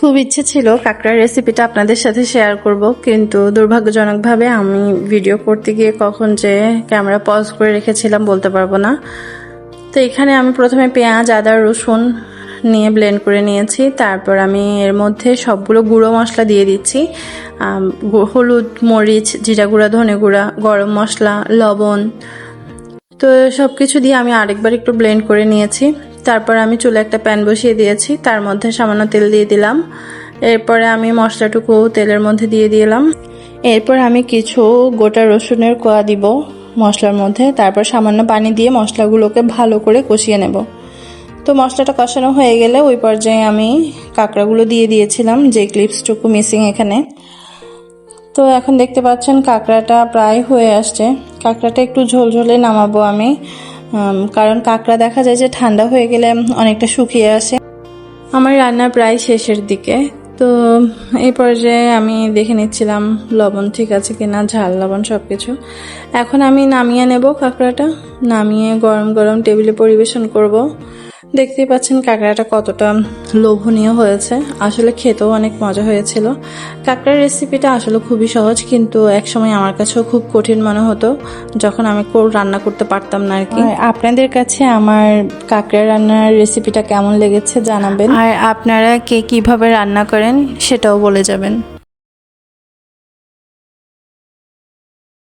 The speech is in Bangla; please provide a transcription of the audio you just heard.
খুব ইচ্ছে ছিল কাঁকড়ার রেসিপিটা আপনাদের সাথে শেয়ার করব, কিন্তু দুর্ভাগ্যজনকভাবে আমি ভিডিও করতে গিয়ে কখন যে ক্যামেরা পজ করে রেখেছিলাম বলতে পারবো না। তো এখানে আমি প্রথমে পেঁয়াজ, আদা, রসুন নিয়ে ব্লেন্ড করে নিয়েছি। তারপর আমি এর মধ্যে সবগুলো গুঁড়ো মশলা দিয়ে দিচ্ছি। হলুদ, মরিচ, জিরা গুঁড়া, ধনে গুঁড়া, গরম মশলা, লবণ। তো সব কিছু দিয়ে আমি আরেকবার একটু ব্লেন্ড করে নিয়েছি। তারপর আমি চুলে একটা প্যান বসিয়ে দিয়েছি, তার মধ্যে সামান্য তেল দিয়ে দিলাম। এরপরে আমি মশলাটুকু তেলের মধ্যে দিয়ে দিলাম। এরপর আমি কিছু গোটা রসুনের কোয়া দিব মশলার মধ্যে। তারপর সামান্য পানি দিয়ে মশলাগুলোকে ভালো করে কষিয়ে নেব। তো মশলাটা কষানো হয়ে গেলে ওই পর্যায়ে আমি কাঁকড়াগুলো দিয়ে দিয়েছিলাম, যে ক্লিপসটুকু মিসিং এখানে। তো এখন দেখতে পাচ্ছেন কাঁকড়াটা প্রায় হয়ে আসছে। কাঁকড়াটা একটু ঝোলঝোলে নামাবো আমি, কারণ কাঁকড়া দেখা যায় যে ঠান্ডা হয়ে গেলে অনেকটা শুকিয়ে আসে। আমার রান্না প্রায় শেষের দিকে। তো এই পর্যায়ে আমি দেখে নিচ্ছিলাম লবণ ঠিক আছে কিনা, ঝাল, লবণ সব কিছু। এখন আমি নামিয়ে নেব কাঁকড়াটা, নামিয়ে গরম গরম টেবিলে পরিবেশন করব। দেখতেই পাচ্ছেন কাঁকড়াটা কতটা লোভনীয় হয়েছে, আসলে খেতেও অনেক মজা হয়েছিল। কাঁকড়ার রেসিপিটা আসলে খুবই সহজ, কিন্তু একসময় আমার কাছেও খুব কঠিন মনে হতো যখন আমি রান্না করতে পারতাম না আর কি। আপনাদের কাছে আমার কাঁকড়া রান্নার রেসিপিটা কেমন লেগেছে জানাবেন, আর আপনারা কে কিভাবে রান্না করেন সেটাও বলে যাবেন।